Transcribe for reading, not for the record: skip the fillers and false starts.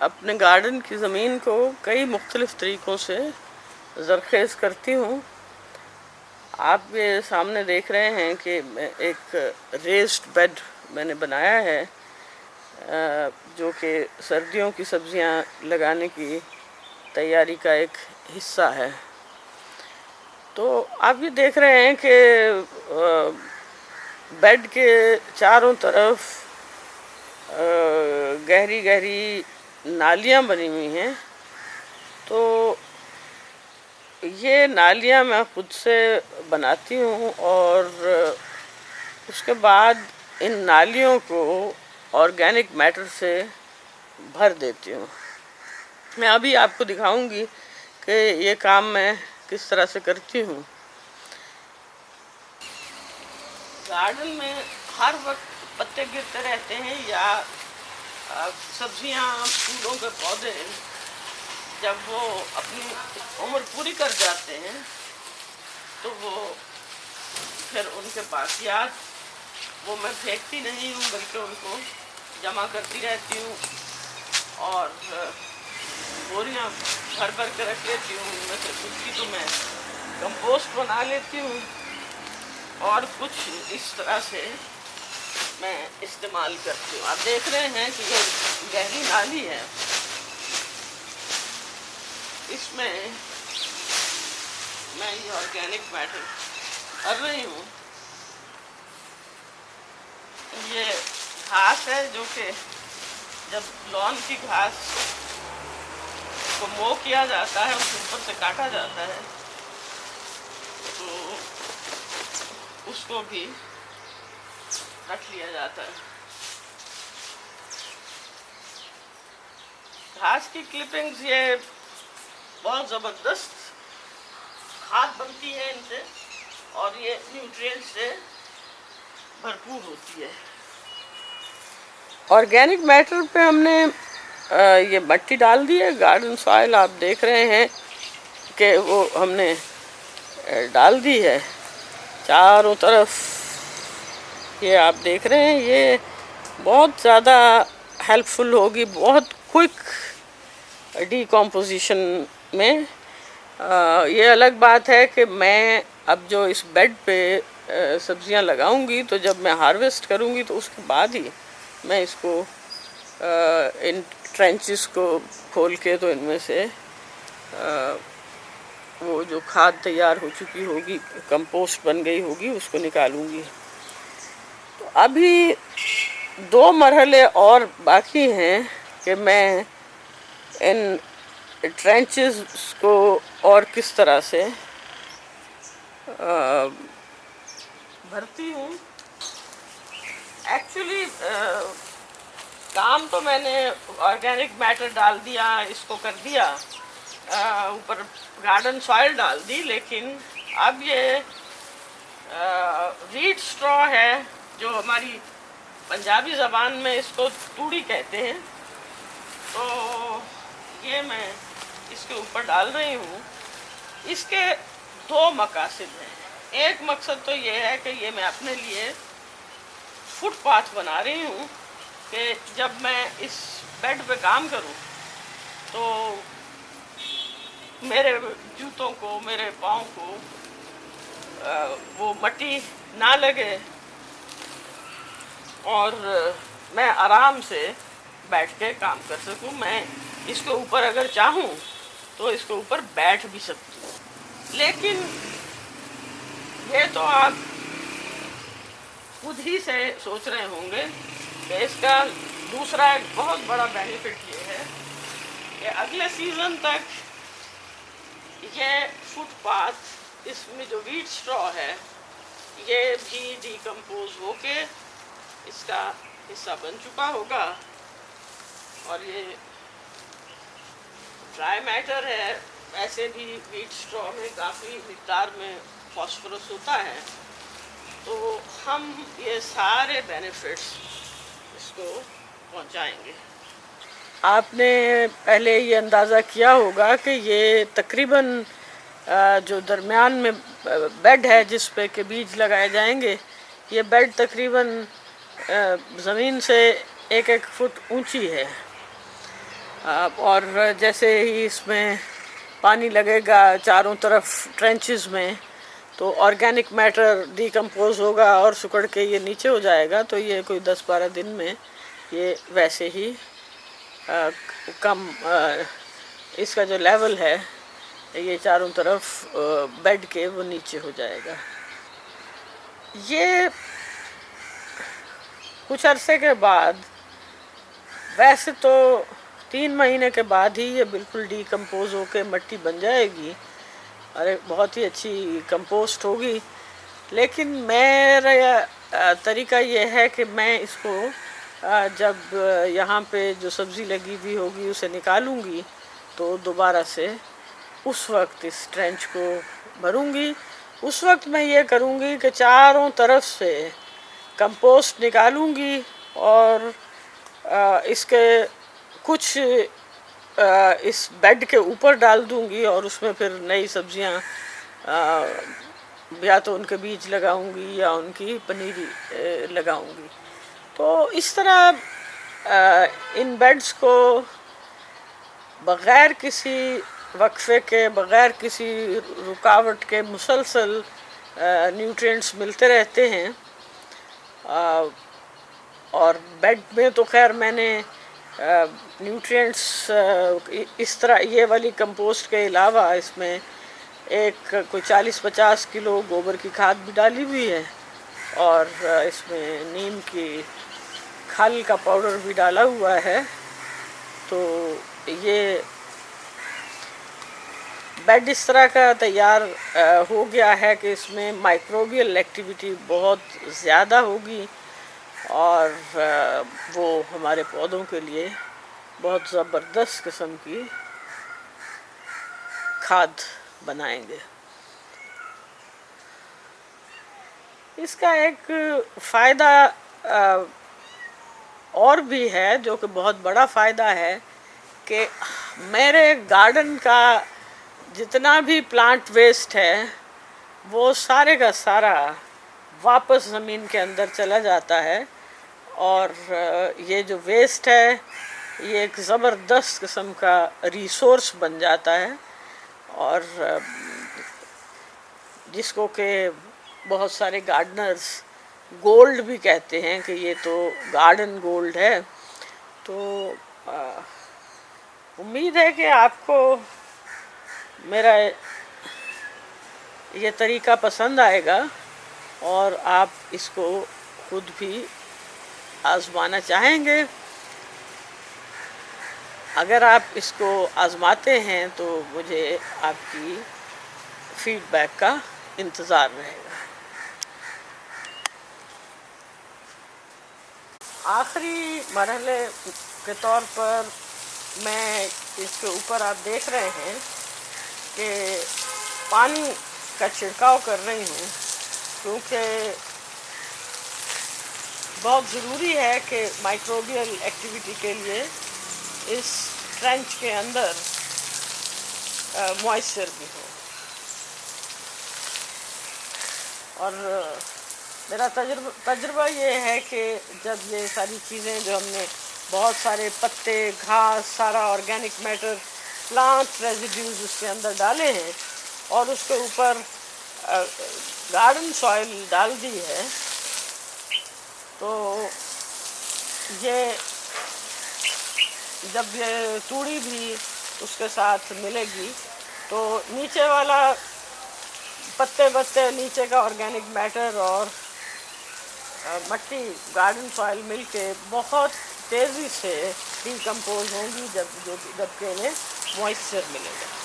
अपने गार्डन की ज़मीन को कई मुख्तलिफ़ तरीक़ों से ज़रख़ेज़ करती हूँ। आप ये सामने देख रहे हैं कि एक रेज़्ड बेड मैंने बनाया है, जो कि सर्दियों की सब्ज़ियाँ लगाने की तैयारी का एक हिस्सा है। तो आप ये देख रहे हैं कि बेड के चारों तरफ गहरी गहरी नालियाँ बनी हुई हैं। तो ये नालियाँ मैं खुद से बनाती हूँ और उसके बाद इन नालियों को ऑर्गेनिक मैटर से भर देती हूँ। मैं अभी आपको दिखाऊंगी कि ये काम मैं किस तरह से करती हूँ। गार्डन में हर वक्त पत्ते गिरते रहते हैं या सब्जियाँ, फूलों के पौधे जब वो अपनी उम्र पूरी कर जाते हैं तो वो फिर उनके पास याद वो मैं फेंकती नहीं हूँ, बल्कि उनको जमा करती रहती हूँ और बोरियाँ भर भर के रख लेती हूँ। उनमें से कुछ की तो मैं कंपोस्ट बना लेती हूँ और कुछ इस तरह से मैं इस्तेमाल करती हूँ। आप देख रहे हैं कि ये गहरी नाली है, इसमें मैं ये ऑर्गेनिक मैटर कर रही हूँ। ये घास है जो कि जब लॉन की घास को मो किया जाता है, उसके ऊपर से काटा जाता है, तो उसको भी रख लिया जाता है। घास की क्लिपिंग्स ये बहुत ज़बरदस्त खाद बनती है इनसे और ये न्यूट्रिएंट्स से भरपूर होती है। ऑर्गेनिक मैटर पे हमने ये मट्टी डाल दी है, गार्डन सॉइल आप देख रहे हैं कि वो हमने डाल दी है चारों तरफ। ये आप देख रहे हैं, ये बहुत ज़्यादा हेल्पफुल होगी, बहुत क्विक डिकम्पोजिशन में। ये अलग बात है कि मैं अब जो इस बेड पे सब्जियां लगाऊंगी, तो जब मैं हार्वेस्ट करूंगी तो उसके बाद ही मैं इसको इन ट्रेंचेस को खोल के तो इनमें से वो जो खाद तैयार हो चुकी होगी, कंपोस्ट बन गई होगी, उसको निकालूंगी। तो अभी 2 मरहले और बाकी हैं कि मैं इन ट्रेंचेस को और किस तरह से भरती हूँ। एक्चुअली काम तो मैंने ऑर्गेनिक मैटर डाल दिया, इसको कर दिया, ऊपर गार्डन सॉइल डाल दी, लेकिन अब ये वीट स्ट्रॉ है, जो हमारी पंजाबी ज़बान में इसको तूड़ी कहते हैं, तो ये मैं इसके ऊपर डाल रही हूँ। इसके 2 मकासद हैं। एक मकसद तो ये है कि ये मैं अपने लिए फुटपाथ बना रही हूँ कि जब मैं इस बेड पे काम करूँ तो मेरे जूतों को, मेरे पाँव को वो मट्टी ना लगे और मैं आराम से बैठ के काम कर सकूं। मैं इसके ऊपर अगर चाहूँ तो इसके ऊपर बैठ भी सकती हूँ। लेकिन ये तो आप खुद ही से सोच रहे होंगे कि इसका दूसरा एक बहुत बड़ा बेनिफिट ये है कि अगले सीज़न तक ये फुटपाथ, इसमें जो वीट स्ट्रॉ है, ये भी डिकम्पोज होके इसका हिस्सा बन चुका होगा और ये ड्राई मैटर है। ऐसे भी वीट स्ट्रॉ में काफ़ी मिक़दार में फॉस्फोरस होता है, तो हम ये सारे बेनिफिट्स इसको पहुंचाएंगे। आपने पहले ये अंदाज़ा किया होगा कि ये तकरीबन जो दरमियान में बेड है जिस पे के बीज लगाए जाएंगे, ये बेड तकरीबन ज़मीन से 1-1 फुट ऊंची है। और जैसे ही इसमें पानी लगेगा चारों तरफ ट्रेंचेस में, तो ऑर्गेनिक मैटर डिकम्पोज होगा और सिकुड़ के ये नीचे हो जाएगा। तो ये कोई 10-12 दिन में ये वैसे ही कम इसका जो लेवल है ये चारों तरफ बेड के वो नीचे हो जाएगा। ये कुछ अरसे के बाद, वैसे तो 3 महीने के बाद ही ये बिल्कुल डिकम्पोज होके मिट्टी बन जाएगी, अरे बहुत ही अच्छी कंपोस्ट होगी। लेकिन मेरा तरीका ये है कि मैं इसको जब यहाँ पे जो सब्ज़ी लगी हुई होगी उसे निकालूंगी तो दोबारा से उस वक्त इस ट्रेंच को भरूंगी। उस वक्त मैं ये करूँगी कि चारों तरफ से कंपोस्ट निकालूंगी और इसके कुछ इस बेड के ऊपर डाल दूंगी और उसमें फिर नई सब्जियां या तो उनके बीज लगाऊंगी या उनकी पनीरी लगाऊंगी। तो इस तरह इन बेड्स को बग़ैर किसी वक्फे के, बग़ैर किसी रुकावट के मुसलसल न्यूट्रिएंट्स मिलते रहते हैं। और बेड में तो खैर मैंने न्यूट्रिएंट्स इस तरह ये वाली कंपोस्ट के अलावा इसमें कोई 40-50 किलो गोबर की खाद भी डाली हुई है और इसमें नीम की खल का पाउडर भी डाला हुआ है। तो ये बेड इस तरह का तैयार हो गया है कि इसमें माइक्रोबियल एक्टिविटी बहुत ज़्यादा होगी और वो हमारे पौधों के लिए बहुत ज़बरदस्त किस्म की खाद बनाएंगे। इसका एक फ़ायदा और भी है जो कि बहुत बड़ा फ़ायदा है कि मेरे गार्डन का जितना भी प्लांट वेस्ट है वो सारे का सारा वापस ज़मीन के अंदर चला जाता है और ये जो वेस्ट है ये एक ज़बरदस्त किस्म का रिसोर्स बन जाता है और जिसको कि बहुत सारे गार्डनर्स गोल्ड भी कहते हैं कि ये तो गार्डन गोल्ड है। तो उम्मीद है कि आपको मेरा ये तरीका पसंद आएगा और आप इसको खुद भी आज़माना चाहेंगे। अगर आप इसको आज़माते हैं तो मुझे आपकी फीडबैक का इंतज़ार रहेगा। आखिरी मरहले के तौर पर मैं इसके ऊपर आप देख रहे हैं कि पानी का छिड़काव कर रही हूँ क्योंकि बहुत ज़रूरी है कि माइक्रोबियल एक्टिविटी के लिए इस ट्रेंच के अंदर मॉइस्चर भी हो। और मेरा तजुर्बा ये है कि जब ये सारी चीज़ें जो हमने बहुत सारे पत्ते, घास, सारा ऑर्गेनिक मैटर, प्लांट रेजिड्यूज उसके अंदर डाले हैं और उसके ऊपर गार्डन सॉइल डाल दी है, तो ये जब ये तूड़ी भी उसके साथ मिलेगी तो नीचे वाला पत्ते नीचे का ऑर्गेनिक मैटर और मट्टी, गार्डन सॉइल मिलके बहुत तेज़ी से डिकम्पोज होंगी जबकि इन्हें मॉइस्चर मिलेगा।